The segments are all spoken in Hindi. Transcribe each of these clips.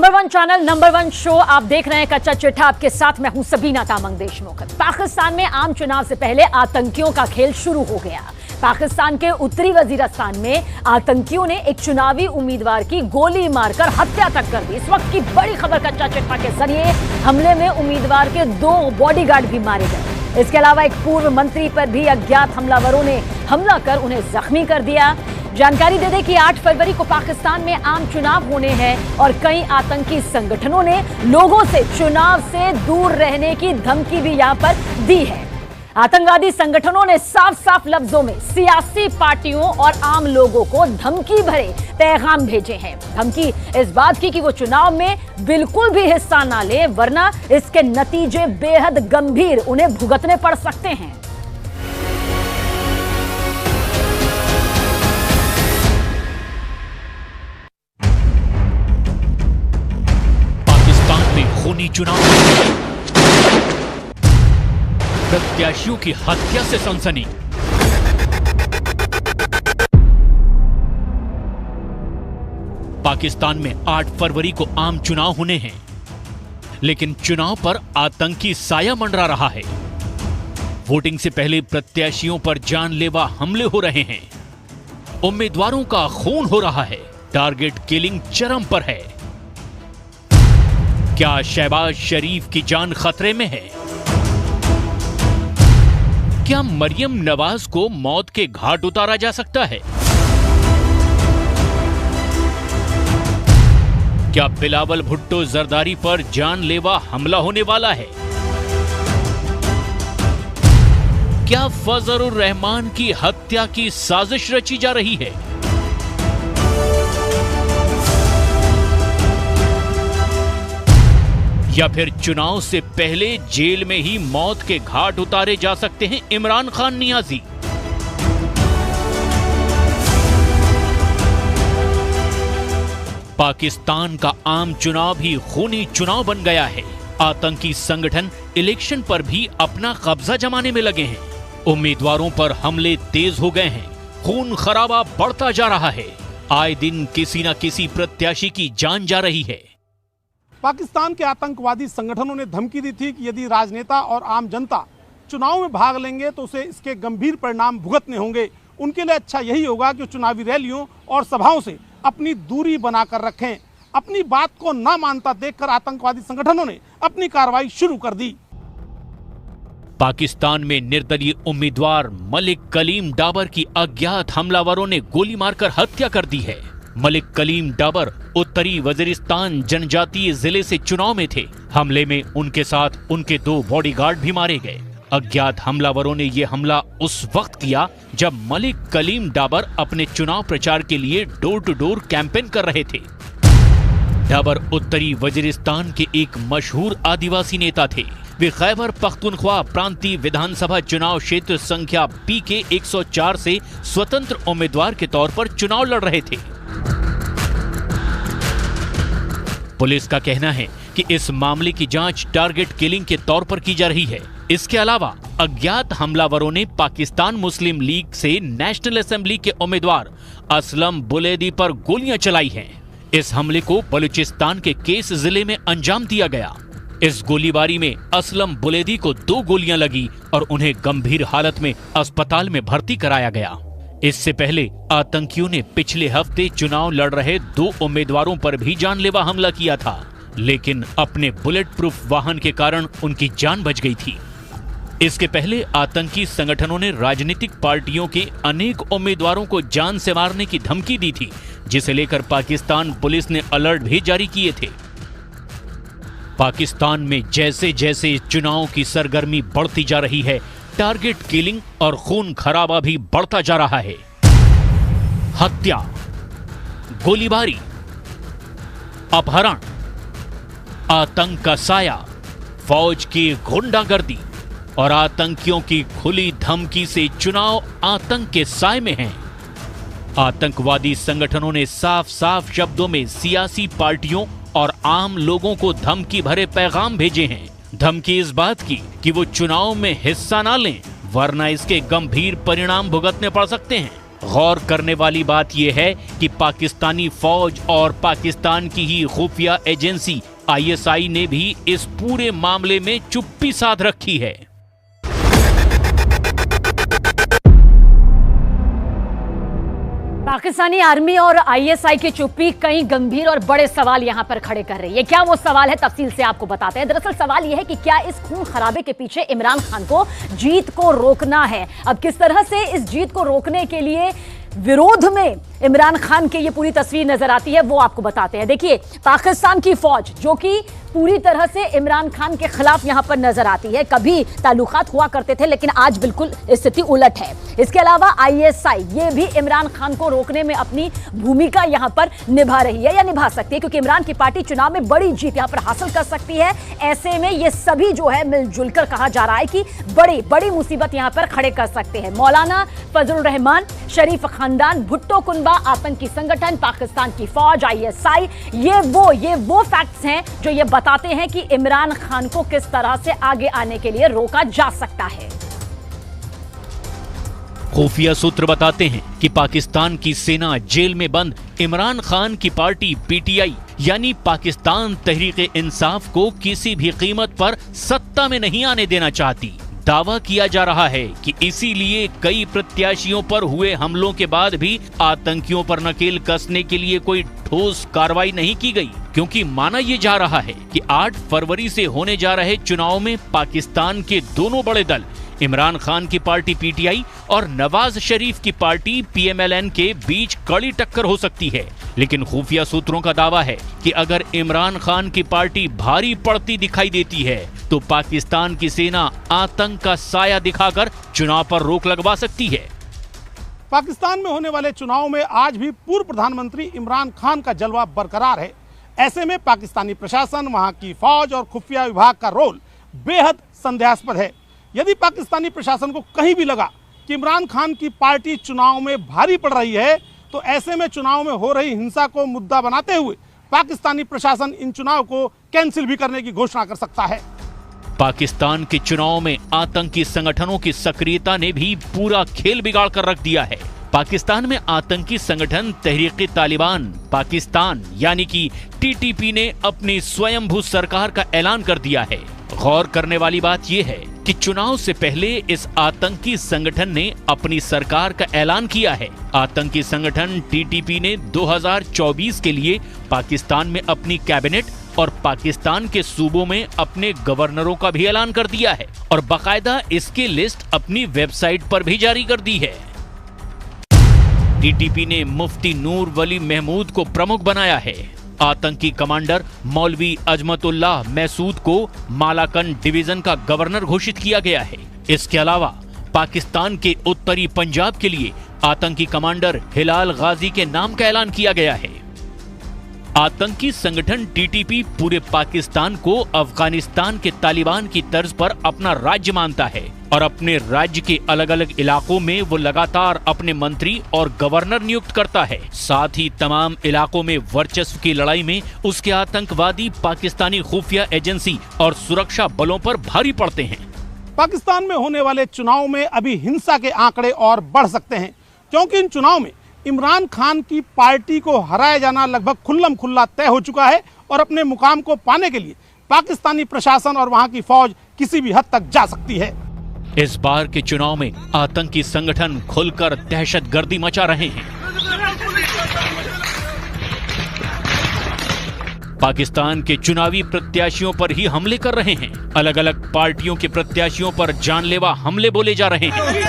Number one channel, number one show आप देख रहे हैं कच्चा चिट्ठा। आपके साथ मैं हूं सबीना तामंग देशमुख। पाकिस्तान में आम चुनाव से पहले आतंकियों का खेल शुरू हो गया। पाकिस्तान के उत्तरी वजीरिस्तान में आतंकियों ने एक चुनावी उम्मीदवार की गोली मारकर हत्या तक कर दी। इस वक्त की बड़ी खबर कच्चा चिट्ठा के जरिए। हमले में उम्मीदवार के 2 बॉडीगार्ड भी मारे गए। इसके अलावा एक पूर्व मंत्री पर भी अज्ञात हमलावरों ने हमला कर उन्हें जख्मी कर दिया। जानकारी दे दें कि 8 फरवरी को पाकिस्तान में आम चुनाव होने हैं और कई आतंकी संगठनों ने लोगों से चुनाव से दूर रहने की धमकी भी यहां पर दी है। आतंकवादी संगठनों ने साफ साफ लफ्जों में सियासी पार्टियों और आम लोगों को धमकी भरे पैगाम भेजे हैं। धमकी इस बात की कि वो चुनाव में बिल्कुल भी हिस्सा ना ले, वरना इसके नतीजे बेहद गंभीर उन्हें भुगतने पड़ सकते हैं। खूनी चुनाव, प्रत्याशियों की हत्या से सनसनी। पाकिस्तान में 8 फरवरी को आम चुनाव होने हैं, लेकिन चुनाव पर आतंकी साया मंडरा रहा है। वोटिंग से पहले प्रत्याशियों पर जानलेवा हमले हो रहे हैं। उम्मीदवारों का खून हो रहा है। टारगेट किलिंग चरम पर है। क्या शहबाज शरीफ की जान खतरे में है? क्या मरियम नवाज को मौत के घाट उतारा जा सकता है? क्या बिलावल भुट्टो जरदारी पर जानलेवा हमला होने वाला है? क्या फजलुर रहमान की हत्या की साजिश रची जा रही है? या फिर चुनाव से पहले जेल में ही मौत के घाट उतारे जा सकते हैं इमरान खान नियाजी? पाकिस्तान का आम चुनाव भी खूनी चुनाव बन गया है। आतंकी संगठन इलेक्शन पर भी अपना कब्जा जमाने में लगे हैं। उम्मीदवारों पर हमले तेज हो गए हैं। खून खराबा बढ़ता जा रहा है। आए दिन किसी न किसी प्रत्याशी की जान जा रही है। पाकिस्तान के आतंकवादी संगठनों ने धमकी दी थी कि यदि राजनेता और आम जनता चुनाव में भाग लेंगे तो उसे इसके गंभीर परिणाम भुगतने होंगे। उनके लिए अच्छा यही होगा कि चुनावी रैलियों और सभाओं से अपनी दूरी बनाकर रखें। अपनी बात को ना मानता देखकर आतंकवादी संगठनों ने अपनी कार्रवाई शुरू कर दी। पाकिस्तान में निर्दलीय उम्मीदवार मलिक कलीम डाबर की अज्ञात हमलावरों ने गोली मारकर हत्या कर दी है। मलिक कलीम डाबर उत्तरी वजीरिस्तान जनजातीय जिले से चुनाव में थे। हमले में उनके साथ उनके 2 बॉडीगार्ड भी मारे गए। अज्ञात हमलावरों ने यह हमला उस वक्त किया जब मलिक कलीम डाबर अपने चुनाव प्रचार के लिए डोर टू डोर कैंपेन कर रहे थे। डाबर उत्तरी वजीरिस्तान के एक मशहूर आदिवासी नेता थे। वे खैबर पख्तूनख्वा प्रांतीय विधानसभा चुनाव क्षेत्र संख्या PK 104 से स्वतंत्र उम्मीदवार के तौर पर चुनाव लड़ रहे थे। पुलिस का कहना है कि इस मामले की जांच टारगेट किलिंग के तौर पर की जा रही है। इसके अलावा अज्ञात हमलावरों ने पाकिस्तान मुस्लिम लीग से नेशनल असेंबली के उम्मीदवार असलम बुलेदी पर गोलियां चलाई हैं। इस हमले को बलूचिस्तान के केस जिले में अंजाम दिया गया। इस गोलीबारी में असलम बुलेदी को 2 गोलियां लगी और उन्हें गंभीर हालत में अस्पताल में भर्ती कराया गया। इससे पहले आतंकियों ने पिछले हफ्ते चुनाव लड़ रहे 2 उम्मीदवारों पर भी जानलेवा हमला किया था, लेकिन अपने बुलेट प्रूफ वाहन के कारण उनकी जान बच गई थी। इसके पहले आतंकी संगठनों ने राजनीतिक पार्टियों के अनेक उम्मीदवारों को जान से मारने की धमकी दी थी, जिसे लेकर पाकिस्तान पुलिस ने अलर्ट भी जारी किए थे। पाकिस्तान में जैसे जैसे चुनाव की सरगर्मी बढ़ती जा रही है, टारगेट किलिंग और खून खराबा भी बढ़ता जा रहा है। हत्या, गोलीबारी, अपहरण, आतंक का साया, फौज की गुंडागर्दी और आतंकियों की खुली धमकी से चुनाव आतंक के साए में हैं। आतंकवादी संगठनों ने साफ साफ शब्दों में सियासी पार्टियों और आम लोगों को धमकी भरे पैगाम भेजे हैं। धमकी इस बात की कि वो चुनाव में हिस्सा ना लें, वरना इसके गंभीर परिणाम भुगतने पड़ सकते हैं। गौर करने वाली बात यह है कि पाकिस्तानी फौज और पाकिस्तान की ही खुफिया एजेंसी ISI ने भी इस पूरे मामले में चुप्पी साध रखी है। पाकिस्तानी आर्मी और ISI की चुप्पी कई गंभीर और बड़े सवाल यहां पर खड़े कर रही है। क्या वो सवाल है, तफसील से आपको बताते हैं। दरअसल सवाल यह है कि क्या इस खून खराबे के पीछे इमरान खान को जीत को रोकना है। अब किस तरह से इस जीत को रोकने के लिए विरोध में इमरान खान की ये पूरी तस्वीर नजर आती है, वो आपको बताते हैं। देखिए, पाकिस्तान की फौज जो कि पूरी तरह से इमरान खान के खिलाफ यहां पर नजर आती है। कभी ताल्लुकात हुआ करते थे, लेकिन आज बिल्कुल स्थिति उलट है। इसके अलावा ISI ये भी इमरान खान को रोकने में अपनी भूमिका यहां पर निभा रही है या निभा सकती है, क्योंकि इमरान की पार्टी चुनाव में बड़ी जीत यहां पर हासिल कर सकती है। ऐसे में ये सभी जो है मिलजुल कर कहा जा रहा है कि बड़ी बड़ी मुसीबत यहां पर खड़े कर सकते हैं। मौलाना फजलुर रहमान, शरीफ खानदान, भुट्टो कुनबा, आतंकी संगठन, पाकिस्तान की फौज, ISI, ये वो फैक्ट्स हैं जो ये बताते हैं कि इमरान खान को किस तरह से आगे आने के लिए रोका जा सकता है। खुफिया सूत्र बताते हैं कि पाकिस्तान की सेना जेल में बंद इमरान खान की पार्टी PTI यानी पाकिस्तान तहरीक इंसाफ को किसी भी कीमत पर सत्ता में नहीं आने देना चाहती। दावा किया जा रहा है कि इसीलिए कई प्रत्याशियों पर हुए हमलों के बाद भी आतंकियों पर नकेल कसने के लिए कोई ठोस कार्रवाई नहीं की गई, क्योंकि माना यह जा रहा है कि 8 फरवरी से होने जा रहे चुनाव में पाकिस्तान के दोनों बड़े दल इमरान खान की पार्टी PTI और नवाज शरीफ की पार्टी PMLN के बीच कड़ी टक्कर हो सकती है। लेकिन खुफिया सूत्रों का दावा है कि अगर इमरान खान की पार्टी भारी पड़ती दिखाई देती है तो पाकिस्तान की सेना आतंक का साया दिखाकर चुनाव पर रोक लगवा सकती है। पाकिस्तान में होने वाले चुनाव में आज भी पूर्व प्रधानमंत्री इमरान खान का जलवा बरकरार है। ऐसे में पाकिस्तानी प्रशासन, वहां की फौज और खुफिया विभाग का रोल बेहद संदेहास्पद है। यदि पाकिस्तानी प्रशासन को कहीं भी लगा कि इमरान खान की पार्टी चुनाव में भारी पड़ रही है, तो ऐसे में चुनाव में हो रही हिंसा को मुद्दा बनाते हुए पाकिस्तानी प्रशासन इन चुनाव को कैंसिल भी करने की घोषणा कर सकता है। पाकिस्तान के चुनाव में आतंकी संगठनों की सक्रियता ने भी पूरा खेल बिगाड़ कर रख दिया है। पाकिस्तान में आतंकी संगठन तहरीक तालिबान पाकिस्तान यानी कि TTP ने अपनी स्वयंभू सरकार का ऐलान कर दिया है। गौर करने वाली बात यह है कि चुनाव से पहले इस आतंकी संगठन ने अपनी सरकार का ऐलान किया है। आतंकी संगठन TTP ने 2024 के लिए पाकिस्तान में अपनी कैबिनेट और पाकिस्तान के सूबों में अपने गवर्नरों का भी ऐलान कर दिया है और बाकायदा इसकी लिस्ट अपनी वेबसाइट पर भी जारी कर दी है। TTP ने मुफ्ती नूर वली महमूद को प्रमुख बनाया है। आतंकी कमांडर मौलवी अजमतुल्लाह मैसूद को मालाकन डिवीजन का गवर्नर घोषित किया गया है। इसके अलावा पाकिस्तान के उत्तरी पंजाब के लिए आतंकी कमांडर हिलाल गाजी के नाम का ऐलान किया गया है। आतंकी संगठन TTP पूरे पाकिस्तान को अफगानिस्तान के तालिबान की तर्ज पर अपना राज्य मानता है और अपने राज्य के अलग अलग इलाकों में वो लगातार अपने मंत्री और गवर्नर नियुक्त करता है। साथ ही तमाम इलाकों में वर्चस्व की लड़ाई में उसके आतंकवादी पाकिस्तानी खुफिया एजेंसी और सुरक्षा बलों पर भारी पड़ते हैं। पाकिस्तान में होने वाले चुनाव में अभी हिंसा के आंकड़े और बढ़ सकते हैं, क्योंकि इन चुनाव में इमरान खान की पार्टी को हराया जाना लगभग खुल्लम खुल्ला तय हो चुका है और अपने मुकाम को पाने के लिए पाकिस्तानी प्रशासन और वहां की फौज किसी भी हद तक जा सकती है। इस बार के चुनाव में आतंकी संगठन खुलकर दहशतगर्दी मचा रहे हैं। पाकिस्तान के चुनावी प्रत्याशियों पर ही हमले कर रहे हैं। अलग अलग पार्टियों के प्रत्याशियों पर जानलेवा हमले बोले जा रहे हैं।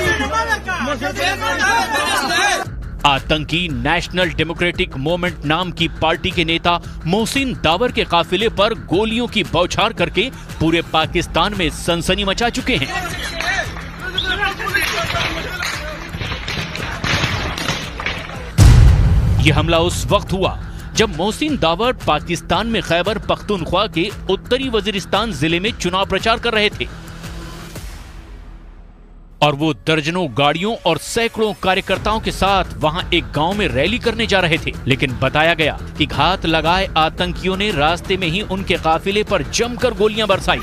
आतंकी नेशनल डेमोक्रेटिक मूवमेंट नाम की पार्टी के नेता मोहसिन दावर के काफिले पर गोलियों की बौछार करके पूरे पाकिस्तान में सनसनी मचा चुके हैं। यह हमला उस वक्त हुआ जब मोहसिन दावर पाकिस्तान में खैबर पख्तूनख्वा के उत्तरी वजीरिस्तान जिले में चुनाव प्रचार कर रहे थे और वो दर्जनों गाड़ियों और सैकड़ों कार्यकर्ताओं के साथ वहां एक गांव में रैली करने जा रहे थे। लेकिन बताया गया कि घात लगाए आतंकियों ने रास्ते में ही उनके काफिले पर जमकर गोलियां बरसाई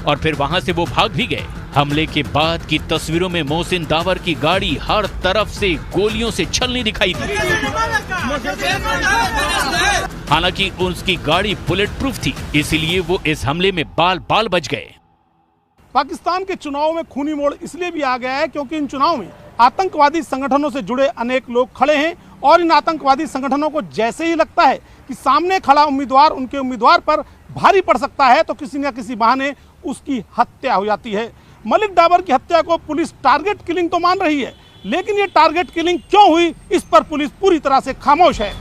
और फिर वहां से वो भाग भी गए। हमले के बाद की तस्वीरों में मोहसिन दावर की गाड़ी हर तरफ से गोलियों से छलनी दिखाई दी। हालांकि उसकी गाड़ी बुलेट प्रूफ थी, इसीलिए वो इस हमले में बाल बाल बच गए। पाकिस्तान के चुनाव में खूनी मोड़ इसलिए भी आ गया है क्योंकि इन चुनाव में आतंकवादी संगठनों से जुड़े अनेक लोग खड़े हैं और इन आतंकवादी संगठनों को जैसे ही लगता है कि सामने खड़ा उम्मीदवार उनके उम्मीदवार पर भारी पड़ सकता है तो किसी न किसी बहाने उसकी हत्या हो जाती है। मलिक डाबर की हत्या को पुलिस टारगेट किलिंग तो मान रही है, लेकिन ये टारगेट किलिंग क्यों हुई इस पर पुलिस पूरी तरह से खामोश है।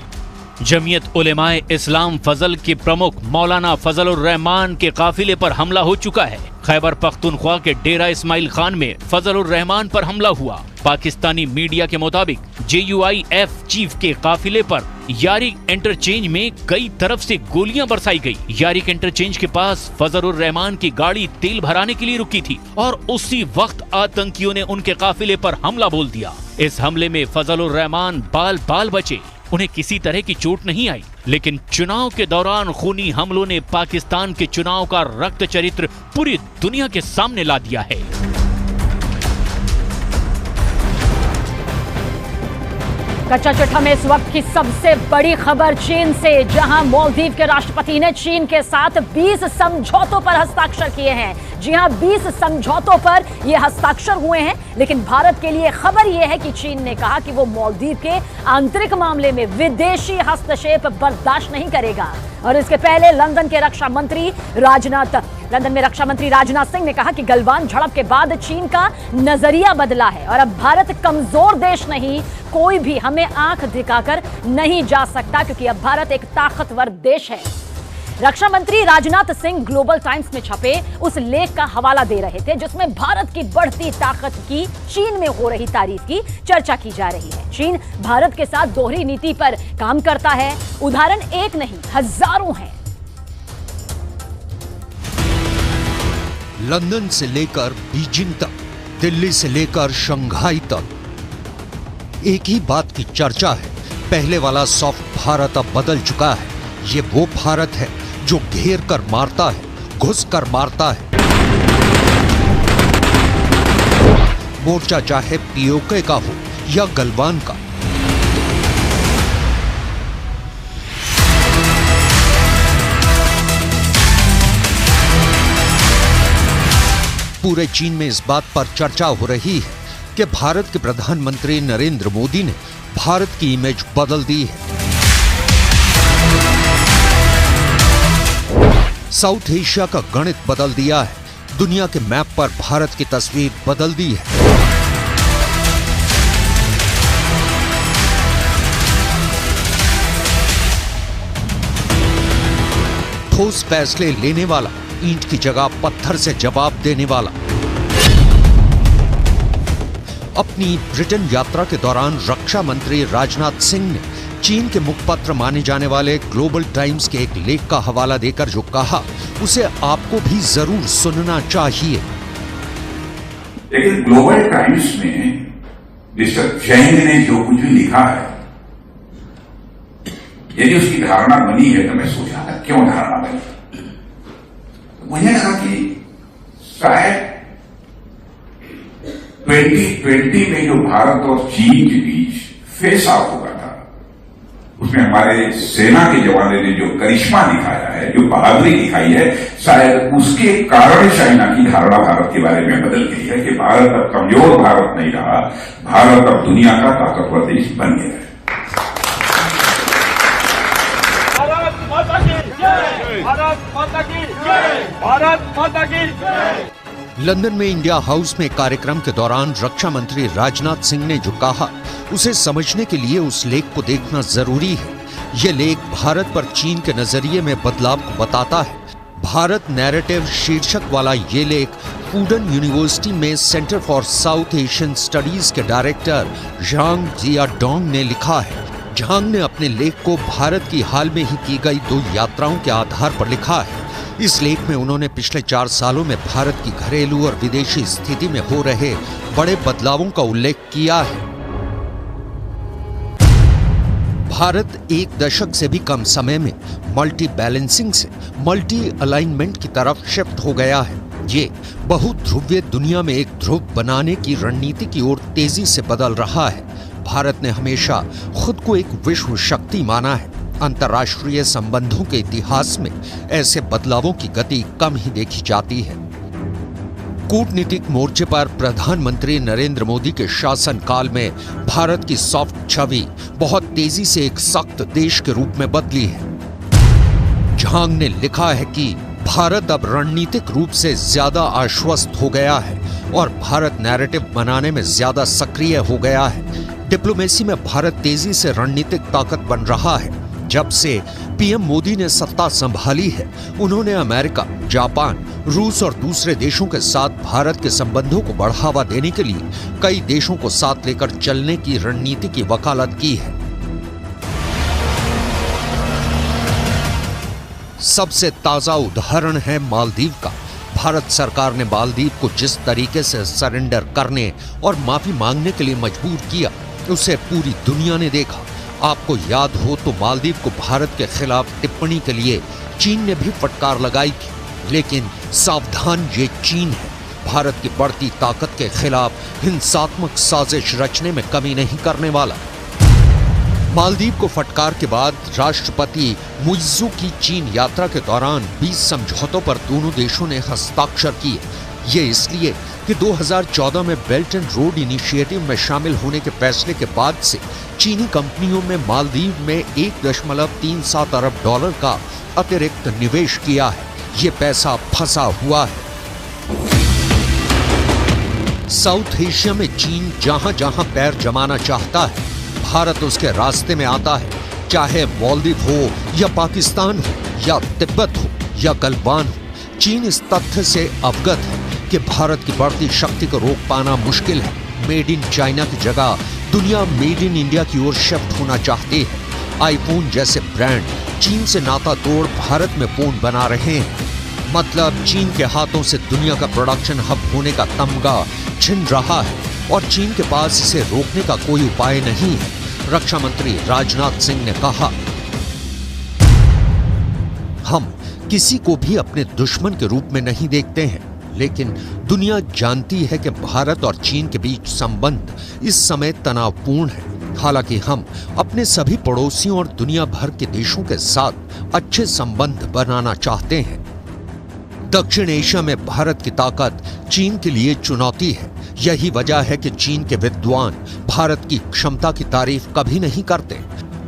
जमीयत उलेमाए इस्लाम फजल के प्रमुख मौलाना फजलुर रहमान के काफिले पर हमला हो चुका है। खैबर पख्तूनख्वा के डेरा इस्माइल खान में फजलुर रहमान पर हमला हुआ। पाकिस्तानी मीडिया के मुताबिक JUIF चीफ के काफिले पर यारिक इंटरचेंज में कई तरफ से गोलियां बरसाई गई। यारिक इंटरचेंज के पास फजलुर रहमान की गाड़ी तेल भराने के लिए रुकी थी और उसी वक्त आतंकियों ने उनके काफिले पर हमला बोल दिया। इस हमले में फजलुर रहमान बाल बाल बचे, उन्हें किसी तरह की चोट नहीं आई, लेकिन चुनाव के दौरान खूनी हमलों ने पाकिस्तान के चुनाव का रक्त चरित्र पूरी दुनिया के सामने ला दिया है। कच्चा चिट्ठा में इस वक्त की सबसे बड़ी खबर चीन से, जहां मालदीव के राष्ट्रपति ने चीन के साथ 20 समझौतों पर हस्ताक्षर किए हैं। जी हां, 20 समझौतों पर यह हस्ताक्षर हुए हैं, लेकिन भारत के लिए खबर यह है कि चीन ने कहा कि वो मालदीव के आंतरिक मामले में विदेशी हस्तक्षेप बर्दाश्त नहीं करेगा। और इसके पहले लंदन में रक्षा मंत्री राजनाथ सिंह ने कहा कि गलवान झड़प के बाद चीन का नजरिया बदला है और अब भारत कमजोर देश नहीं, कोई भी हमें आंख दिखाकर नहीं जा सकता, क्योंकि अब भारत एक ताकतवर देश है। रक्षा मंत्री राजनाथ सिंह ग्लोबल टाइम्स में छपे उस लेख का हवाला दे रहे थे जिसमें भारत की बढ़ती ताकत की चीन में हो रही तारीफ की चर्चा की जा रही है। चीन भारत के साथ दोहरी नीति पर काम करता है। उदाहरण एक नहीं, हजारों हैं। लंदन से लेकर बीजिंग तक, दिल्ली से लेकर शंघाई तक एक ही बात की चर्चा है, पहले वाला सॉफ्ट भारत अब बदल चुका है। ये वो भारत है जो घेर कर मारता है, घुस कर मारता है। मोर्चा चाहे POK का हो या गलवान का। पूरे चीन में इस बात पर चर्चा हो रही है कि भारत के प्रधानमंत्री नरेंद्र मोदी ने भारत की इमेज बदल दी है। साउथ एशिया का गणित बदल दिया है, दुनिया के मैप पर भारत की तस्वीर बदल दी है। ठोस फैसले लेने वाला, ईंट की जगह पत्थर से जवाब देने वाला। अपनी ब्रिटेन यात्रा के दौरान रक्षा मंत्री राजनाथ सिंह ने चीन के मुखपत्र माने जाने वाले ग्लोबल टाइम्स के एक लेख का हवाला देकर जो कहा, उसे आपको भी जरूर सुनना चाहिए। लेकिन ग्लोबल टाइम्स में मिस्टर चैंग ने जो कुछ भी लिखा है, यदि उसकी धारणा बनी है तो मैं सोचा था क्यों धारणा बनी। मुझे लगा कि शायद 2020 में जो भारत और चीन के बीच फेस आउट हुआ था, उसमें हमारे सेना के जवानों ने जो करिश्मा दिखाया है, जो बहादुरी दिखाई है, शायद उसके कारण चाइना की धारणा भारत के बारे में बदल गई है कि भारत अब कमजोर भारत नहीं रहा, भारत अब दुनिया का ताकतवर देश बन गया है। भारत माता की जय। लंदन में इंडिया हाउस में कार्यक्रम के दौरान रक्षा मंत्री राजनाथ सिंह ने जो कहा, उसे समझने के लिए उस लेख को देखना जरूरी है। यह लेख भारत पर चीन के नजरिए में बदलाव को बताता है। भारत नैरेटिव शीर्षक वाला ये लेख फूडन यूनिवर्सिटी में centre for south Asian studies के डायरेक्टर झांग जियाडोंग ने लिखा है। झांग ने अपने लेख को भारत की हाल में ही की गई 2 यात्राओं के आधार पर लिखा है। इस लेख में उन्होंने पिछले 4 सालों में भारत की घरेलू और विदेशी स्थिति में हो रहे बड़े बदलावों का उल्लेख किया है। भारत 1 दशक से भी कम समय में मल्टी बैलेंसिंग से मल्टी अलाइनमेंट की तरफ शिफ्ट हो गया है। ये बहुध्रुवीय दुनिया में एक ध्रुव बनाने की रणनीति की ओर तेजी से बदल रहा है। भारत ने हमेशा खुद को एक विश्व शक्ति माना है। अंतर्राष्ट्रीय संबंधों के इतिहास में ऐसे बदलावों की गति कम ही देखी जाती है। कूटनीतिक मोर्चे पर प्रधानमंत्री नरेंद्र मोदी के शासनकाल में भारत की सॉफ्ट छवि बहुत तेजी से एक सख्त देश के रूप में बदली है। झांग ने लिखा है कि भारत अब रणनीतिक रूप से ज्यादा आश्वस्त हो गया है और भारत नैरेटिव बनाने में ज्यादा सक्रिय हो गया है। डिप्लोमेसी में भारत तेजी से रणनीतिक ताकत बन रहा है। जब से पीएम मोदी ने सत्ता संभाली है, उन्होंने अमेरिका, जापान, रूस और दूसरे देशों के साथ भारत के संबंधों को बढ़ावा देने के लिए कई देशों को साथ लेकर चलने की रणनीति की वकालत की है। सबसे ताजा उदाहरण है मालदीव का। भारत सरकार ने मालदीव को जिस तरीके से सरेंडर करने और माफी मांगने के लिए मजबूर किया, उसे पूरी दुनिया ने देखा। आपको याद हो तो मालदीव को भारत के खिलाफ टिप्पणी के लिए चीन ने भी फटकार लगाई थी। लेकिन सावधान, ये चीन है। भारत की बढ़ती ताकत के खिलाफ हिंसात्मक साजिश रचने में कमी नहीं करने वाला। मालदीव को फटकार के बाद राष्ट्रपति मुइज्जू की चीन यात्रा के दौरान 20 समझौतों पर दोनों देशों ने हस्ताक्षर किए। ये इसलिए कि 2014 में बेल्ट एंड रोड इनिशिएटिव में शामिल होने के फैसले के बाद से चीनी कंपनियों में मालदीव में 1.37 अरब डॉलर का अतिरिक्त निवेश किया है। ये पैसा फंसा हुआ है। साउथ एशिया में चीन जहां जहां पैर जमाना चाहता है, भारत उसके रास्ते में आता है। चाहे मालदीव हो या पाकिस्तान हो या तिब्बत हो या गलवान हो, चीन इस तथ्य से अवगत है कि भारत की बढ़ती शक्ति को रोक पाना मुश्किल है। मेड इन चाइना की जगह दुनिया मेड इन इंडिया की ओर शिफ्ट होना चाहती है। आईफोन जैसे ब्रांड चीन से नाता तोड़ भारत में फोन बना रहे हैं। मतलब चीन के हाथों से दुनिया का प्रोडक्शन हब होने का तमगा छिन रहा है और चीन के पास इसे रोकने का कोई उपाय नहीं है। रक्षा मंत्री राजनाथ सिंह ने कहा, हम किसी को भी अपने दुश्मन के रूप में नहीं देखते हैं, लेकिन दुनिया जानती है कि भारत और चीन के बीच संबंध इस समय तनावपूर्ण है। हालांकि हम अपने सभी पड़ोसियों और दुनिया भर के देशों के साथ अच्छे संबंध बनाना चाहते हैं। दक्षिण एशिया में भारत की ताकत चीन के लिए चुनौती है। यही वजह है कि चीन के विद्वान भारत की क्षमता की तारीफ कभी नहीं करते,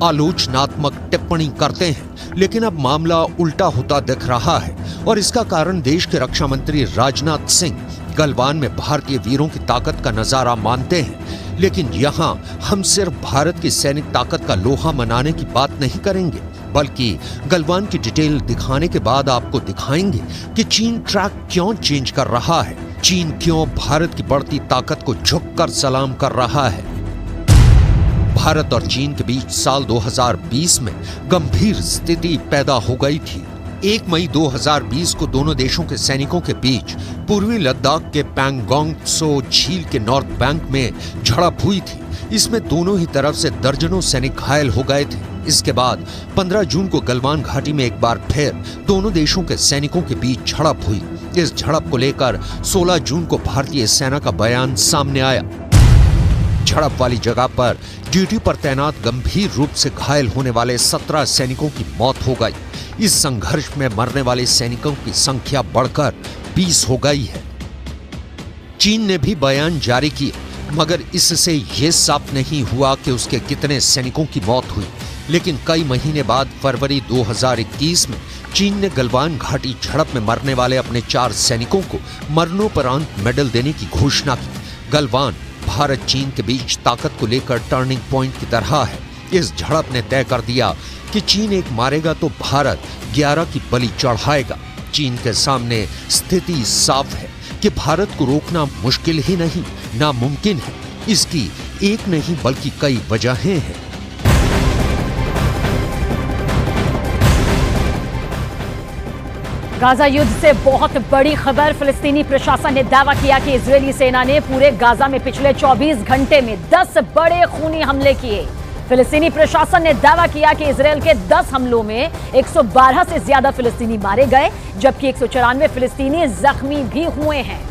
आलोचनात्मक टिप्पणी करते हैं। लेकिन अब मामला उल्टा होता दिख रहा है और इसका कारण देश के रक्षा मंत्री राजनाथ सिंह गलवान में भारतीय वीरों की ताकत का नजारा मानते हैं। लेकिन यहाँ हम सिर्फ भारत की सैनिक ताकत का लोहा मनाने की बात नहीं करेंगे, बल्कि गलवान की डिटेल दिखाने के बाद आपको दिखाएंगे कि चीन ट्रैक क्यों चेंज कर रहा है, चीन क्यों भारत की बढ़ती ताकत को झुककर सलाम कर रहा है। भारत और चीन के बीच साल 2020 में गंभीर स्थिति पैदा हो गई थी। 1 मई 2020 को दोनों देशों के सैनिकों के बीच पूर्वी लद्दाख के पैंगोंग त्सो झील के नॉर्थ बैंक में झड़प हुई थी। इसमें दोनों ही तरफ से दर्जनों सैनिक घायल हो गए थे। इसके बाद 15 जून को गलवान घाटी में एक बार फिर दोनों देशों के सैनिकों के बीच झड़प हुई। इस झड़प को लेकर 16 जून को भारतीय सेना का बयान सामने आया। झड़प वाली जगह पर ड्यूटी पर तैनात गंभीर रूप से घायल होने वाले 17 सैनिकों की मौत हो गई। इस संघर्ष में मरने वाले सैनिकों की संख्या बढ़कर 20 हो गई है। चीन ने भी बयान जारी किया, मगर इससे यह साफ नहीं हुआ कि उसके कितने सैनिकों की मौत हुई। लेकिन कई महीने बाद फरवरी 2021 में चीन ने गलवान घाटी झड़प में मरने वाले अपने 4 सैनिकों को मरणोपरांत मेडल देने की घोषणा की। गलवान भारत चीन के बीच ताकत को लेकर टर्निंग पॉइंट की तरह है। इस झड़प ने तय कर दिया कि चीन एक मारेगा तो भारत 11 की बलि चढ़ाएगा। चीन के सामने स्थिति साफ है कि भारत को रोकना मुश्किल ही नहीं, नामुमकिन है। इसकी एक नहीं बल्कि कई वजहें हैं। गाजा युद्ध से बहुत बड़ी खबर। फिलिस्तीनी प्रशासन ने दावा किया कि इजरायली सेना ने पूरे गाजा में पिछले 24 घंटे में 10 बड़े खूनी हमले किए। फिलिस्तीनी प्रशासन ने दावा किया कि इजरायल के 10 हमलों में 112 से ज्यादा फिलिस्तीनी मारे गए, जबकि 194 फिलिस्तीनी जख्मी भी हुए हैं।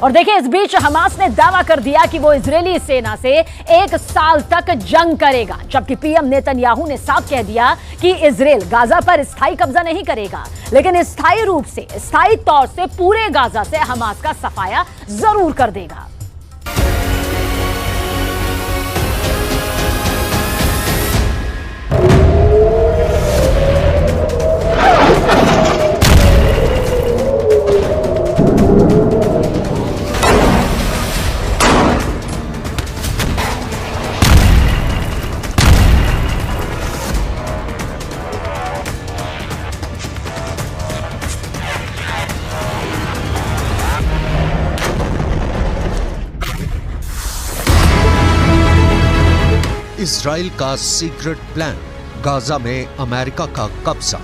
और देखिए, इस बीच हमास ने दावा कर दिया कि वो इजरायली सेना से 1 साल तक जंग करेगा, जबकि पीएम नेतन्याहू ने साफ कह दिया कि इजरायल गाजा पर स्थायी कब्जा नहीं करेगा, लेकिन स्थायी रूप से, स्थायी तौर से पूरे गाजा से हमास का सफाया जरूर कर देगा। इजराइल का सीक्रेट प्लान, गाजा में अमेरिका का कब्जा।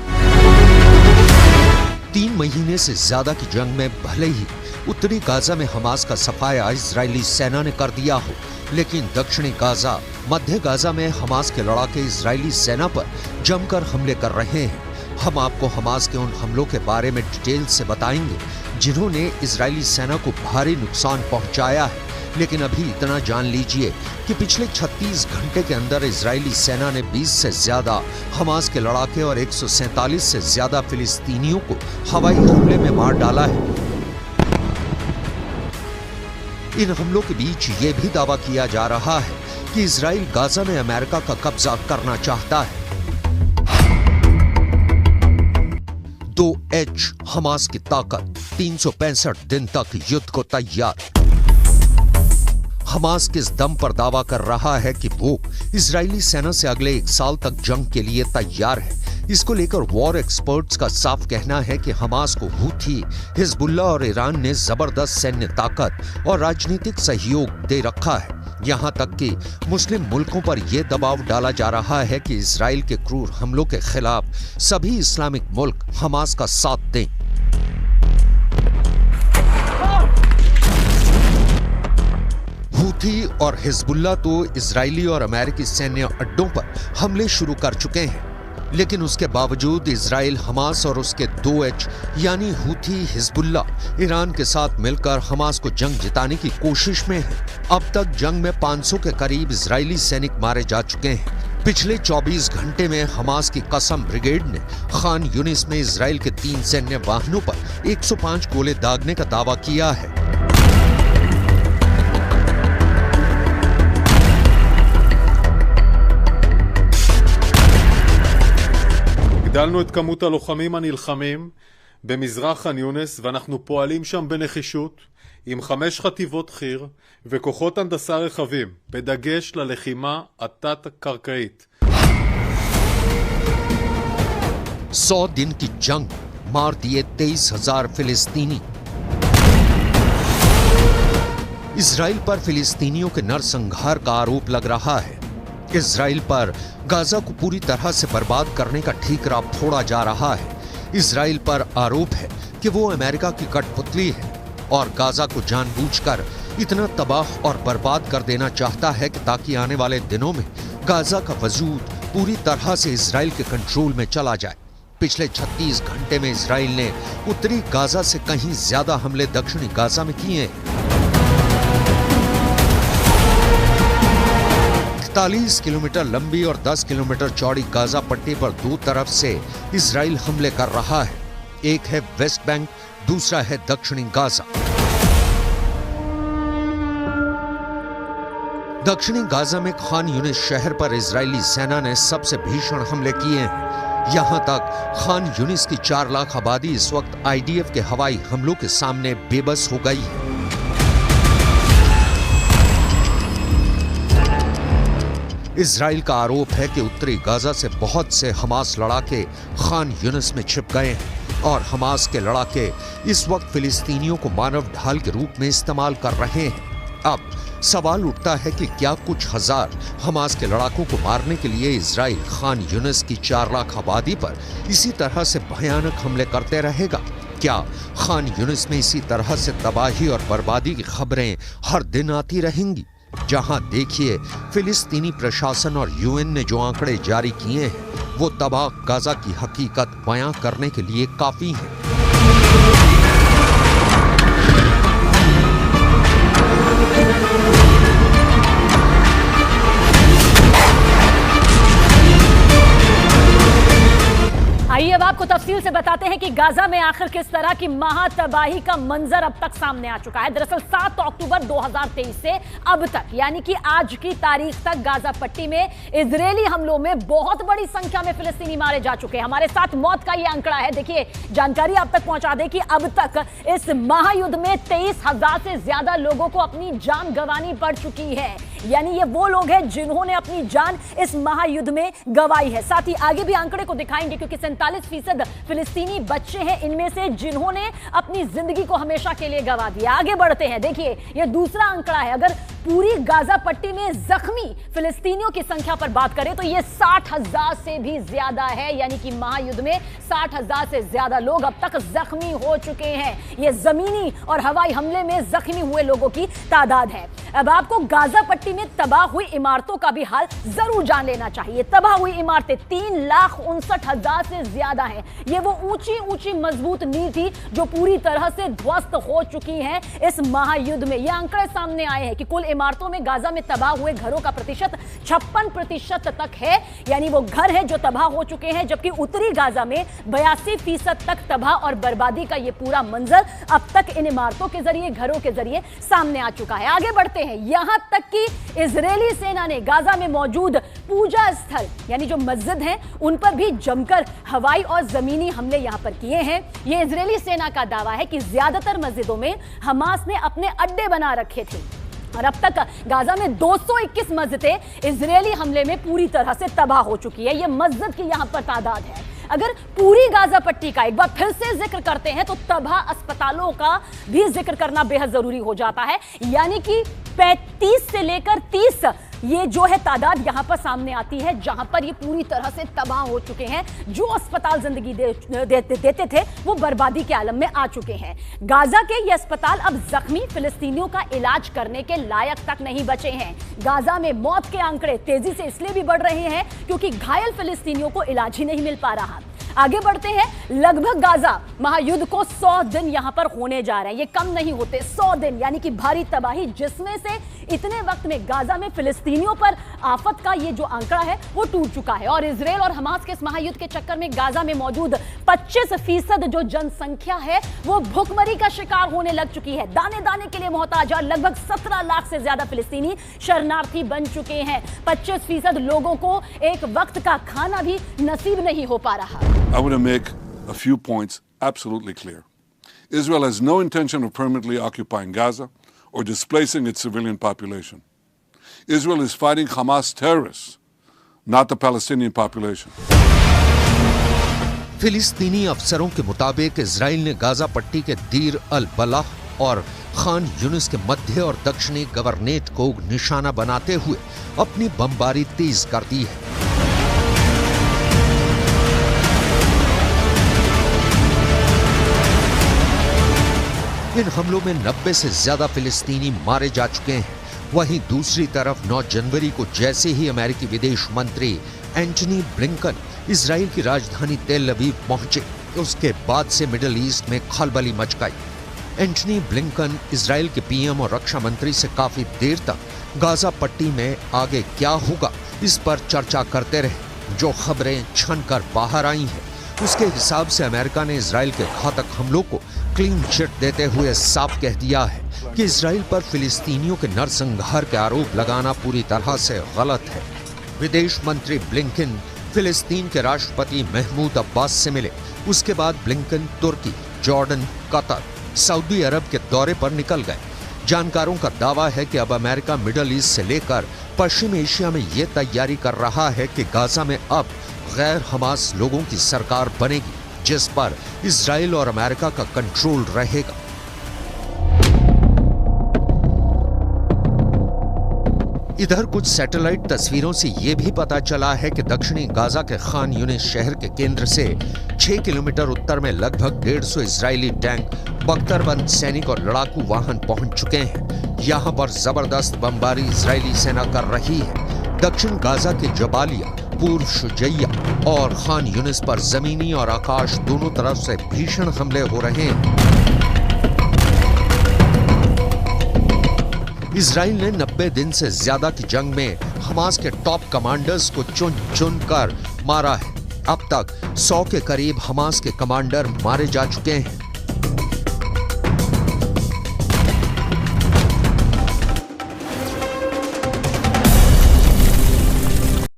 3 महीने से ज्यादा की जंग में भले ही उत्तरी गाजा में हमास का सफाया इजरायली सेना ने कर दिया हो, लेकिन दक्षिणी गाजा, मध्य गाजा में हमास के लड़ाके इजरायली सेना पर जमकर हमले कर रहे हैं। हम आपको हमास के उन हमलों के बारे में डिटेल से बताएंगे जिन्होंने इजरायली सेना को भारी नुकसान पहुंचाया है। लेकिन अभी इतना जान लीजिए कि पिछले 36 घंटे के अंदर इजरायली सेना ने 20 से ज्यादा हमास के लड़ाके और 147 से ज्यादा फिलिस्तीनियों को हवाई हमले में मार डाला है। इन हमलों के बीच ये भी दावा किया जा रहा है कि इजराइल गाजा में अमेरिका का कब्जा करना चाहता है। 2H हमास की ताकत, 365 दिन तक युद्ध को तैयार। हमास किस दम पर दावा कर रहा है कि वो इजरायली सेना से अगले 1 साल तक जंग के लिए तैयार है। इसको लेकर वॉर एक्सपर्ट्स का साफ कहना है कि हमास को हूथी, हिजबुल्ला और ईरान ने जबरदस्त सैन्य ताकत और राजनीतिक सहयोग दे रखा है। यहां तक कि मुस्लिम मुल्कों पर यह दबाव डाला जा रहा है कि इजराइल के क्रूर हमलों के खिलाफ सभी इस्लामिक मुल्क हमास का साथ दें। हूथी और हिजबुल्ला तो इजरायली और अमेरिकी सैन्य अड्डों पर हमले शुरू कर चुके हैं, लेकिन उसके बावजूद इजराइल हमास और उसके 2H यानी हूथी, हिजबुल्ला, ईरान के साथ मिलकर हमास को जंग जिताने की कोशिश में है। अब तक जंग में 500 के करीब इजरायली सैनिक मारे जा चुके हैं। पिछले 24 घंटे में हमास की कसम ब्रिगेड ने खान यूनिस में इजराइल के 3 सैन्य वाहनों पर 105 गोले दागने का दावा किया है। הגדלנו את כמות הלוחמים הנלחמים במזרח חאן יונס, ואנחנו פועלים שם בנחישות עם 5 חטיבות חי"ר וכוחות הנדסה רחבים, בדגש ללחימה התת-קרקעית. 100 दिन की जंग, मार दिए 23,000 फिलिस्तीनी। इजराइल पर फिलिस्तीनियों के नरसंहार का आरोप लग रहा है। इजराइल पर गाजा को पूरी तरह से बर्बाद करने का ठीकरा फोड़ा जा रहा है। इजराइल पर आरोप है कि वो अमेरिका की कठपुतली है और गाजा को जानबूझकर इतना तबाह और बर्बाद कर देना चाहता है कि ताकि आने वाले दिनों में गाजा का वजूद पूरी तरह से इजराइल के कंट्रोल में चला जाए। पिछले 36 घंटे में इजराइल ने उत्तरी गाजा से कहीं ज्यादा हमले दक्षिणी गाजा में किए हैं। 41 किलोमीटर लंबी और 10 किलोमीटर चौड़ी गाजा पट्टी पर 2 तरफ से इजराइल हमले कर रहा है। एक है वेस्ट बैंक, दूसरा है दक्षिणी गाजा। दक्षिणी गाजा में खान यूनिस शहर पर इजरायली सेना ने सबसे भीषण हमले किए हैं। यहां तक खान यूनिस की 4 लाख आबादी इस वक्त IDF के हवाई हमलों के सामने बेबस हो गई है। इजराइल का आरोप है कि उत्तरी गाजा से बहुत से हमास लड़ाके खान यूनिस में छिप गए हैं और हमास के लड़ाके इस वक्त फिलिस्तीनियों को मानव ढाल के रूप में इस्तेमाल कर रहे हैं। अब सवाल उठता है कि क्या कुछ हजार हमास के लड़ाकों को मारने के लिए इजराइल खान यूनिस की 4 लाख आबादी पर इसी तरह से भयानक हमले करते रहेगा? क्या खान यूनिस में इसी तरह से तबाही और बर्बादी की खबरें हर दिन आती रहेंगी? जहां देखिए फिलिस्तीनी प्रशासन और यूएन ने जो आंकड़े जारी किए हैं वो तबाह गाजा की हकीकत बयां करने के लिए काफी हैं। आइए अब आपको तफसील से बताते हैं कि गाजा में आखिर किस तरह की महातबाही का मंजर अब तक सामने आ चुका है। दरअसल 7 अक्टूबर 2023 से अब तक यानी कि आज की तारीख तक गाजा पट्टी में इजरायली हमलों में बहुत बड़ी संख्या में फिलिस्तीनी मारे जा चुके हैं। हमारे साथ मौत का यह आंकड़ा है। देखिए, जानकारी आप तक पहुंचा दें कि अब तक इस महायुद्ध में 23,000 से ज्यादा लोगों को अपनी जान गंवानी पड़ चुकी है। यानी ये वो लोग हैं जिन्होंने अपनी जान इस महायुद्ध में गंवाई है। साथ ही आगे भी आंकड़े को दिखाएंगे क्योंकि 47% फिलिस्तीनी बच्चे हैं इनमें से जिन्होंने अपनी जिंदगी को हमेशा के लिए गंवा दिया। आगे बढ़ते हैं। देखिए, ये दूसरा आंकड़ा है। अगर पूरी गाजा पट्टी में जख्मी फिलिस्तीनियों की संख्या पर बात करें तो ये 60,000 से भी ज्यादा है। यानी कि महायुद्ध में 60,000 से ज्यादा लोग अब तक जख्मी हो चुके हैं। ये जमीनी और हवाई हमले में जख्मी हुए लोगों की तादाद है। अब आपको गाजा पट्टी में तबाह हुई इमारतों का भी हाल जरूर जान लेना चाहिए। तबाह हुई इमारतें 3,59,000 से ज्यादा हैं। ये वो ऊंची ऊंची मजबूत नींव थी जो पूरी तरह से ध्वस्त हो चुकी है इस महायुद्ध में। ये आंकड़े सामने आए हैं कि कुल इमारतों में गाजा में तबाह हुए घरों का प्रतिशत 56% तक है। यानी वो घर है जो तबाह हो चुके हैं, जबकि उत्तरी गाजा में 82% तक तबाह और बर्बादी का ये पूरा मंजर अब तक इन इमारतों के जरिए, घरों के जरिए सामने आ चुका है। आगे बढ़ते हैं। यहां तक कि इजरायली सेना ने गाजा में मौजूद पूजा स्थल यानी जो मस्जिद हैं उन पर भी जमकर हवाई और जमीनी हमले यहां पर किए हैं। यह इजरायली सेना का दावा है कि ज्यादातर मस्जिदों में हमास ने अपने अड्डे बना रखे थे और अब तक गाजा में 221 मस्जिदें इजरायली हमले में पूरी तरह से तबाह हो चुकी है। यह मस्जिद की यहां पर तादाद है। अगर पूरी गाजा पट्टी का एक बार फिर से जिक्र करते हैं तो तबाह अस्पतालों का भी जिक्र करना बेहद जरूरी हो जाता है। यानी कि 35 से लेकर 30 ये जो है तादाद यहां पर सामने आती है जहां पर ये पूरी तरह से तबाह हो चुके हैं। जो अस्पताल जिंदगी देते थे वो बर्बादी के आलम में आ चुके हैं। गाजा के ये अस्पताल अब जख्मी फिलिस्तीनियों का इलाज करने के लायक तक नहीं बचे हैं। गाजा में मौत के आंकड़े तेजी से इसलिए भी बढ़ रहे हैं क्योंकि घायल फिलिस्तीनियों को इलाज ही नहीं मिल पा रहा। आगे बढ़ते हैं। लगभग गाजा महायुद्ध को 100 दिन यहां पर होने जा रहे हैं। ये कम नहीं होते, 100 दिन यानी कि भारी तबाही, जिसमें से इतने वक्त में गाजा में फिलिस्तीनियों पर आफत का ये जो आंकड़ा है वो टूट चुका है। और इजराइल और हमास के इस महायुद्ध के चक्कर में गाजा में मौजूद 25% जो जनसंख्या है वो भूखमरी का शिकार होने लग चुकी है। दाने दाने के लिए मोहताज और लगभग 17 लाख से ज्यादा फिलिस्तीनी शरणार्थी बन चुके हैं। 25% लोगों को एक वक्त का खाना भी नसीब नहीं हो पा रहा। I want to make a few points absolutely clear. Israel has no intention of permanently occupying Gaza or displacing its civilian population. Israel is fighting Hamas terrorists, not the Palestinian population. फिलिस्तीनी अफसरों के मुताबिक इजराइल ने गाजा पट्टी के दीर अल बलाह और खान यूनिस के मध्य और दक्षिणी गवर्नेट को निशाना बनाते हुए अपनी बमबारी तेज कर दी है। इन हमलों में 90 से ज्यादा फिलिस्तीनी मारे जा चुके हैं। वहीं दूसरी तरफ 9 जनवरी को जैसे ही अमेरिकी विदेश मंत्री एंटनी ब्लिंकन इजराइल की राजधानी तेल अवीव पहुंचे, उसके बाद से मिडिल ईस्ट में खलबली मच गई। एंटनी ब्लिंकन इजराइल के पीएम और रक्षा मंत्री से काफी देर तक गाजा पट्टी में आगे क्या होगा इस पर चर्चा करते रहे। जो खबरें छनकर बाहर आई हैं उसके हिसाब से अमेरिका ने इजराइल के घातक हमलों को क्लीन चिट देते हुए साफ कह दिया है कि इजराइल पर फिलिस्तीनियों के नरसंहार के आरोप लगाना पूरी तरह से गलत है। विदेश मंत्री ब्लिंकन फिलिस्तीन के राष्ट्रपति महमूद अब्बास से मिले। उसके बाद ब्लिंकन तुर्की, जॉर्डन, कतर, सऊदी अरब के दौरे पर निकल गए। जानकारों का दावा है कि अब अमेरिका मिडल ईस्ट से लेकर पश्चिम एशिया में ये तैयारी कर रहा है कि गाजा में अब गैर हमास लोगों की सरकार बनेगी जिस पर इजराइल और अमेरिका का कंट्रोल रहेगा। इधर कुछ सैटेलाइट तस्वीरों से यह भी पता चला है कि दक्षिणी गाजा के खान यूनिस शहर के केंद्र से 6 किलोमीटर उत्तर में लगभग 150 इजरायली टैंक, बख्तरबंद सैनिक और लड़ाकू वाहन पहुंच चुके हैं। यहां पर जबरदस्त बमबारी इजरायली सेना कर रही है। दक्षिण गाजा के जबालिया, पूर्व शुजैया और खान यूनिस पर जमीनी और आकाश दोनों तरफ से भीषण हमले हो रहे हैं। इजराइल ने 90 दिन से ज्यादा की जंग में हमास के टॉप कमांडर्स को चुन चुन कर मारा है। अब तक 100 के करीब हमास के कमांडर मारे जा चुके हैं।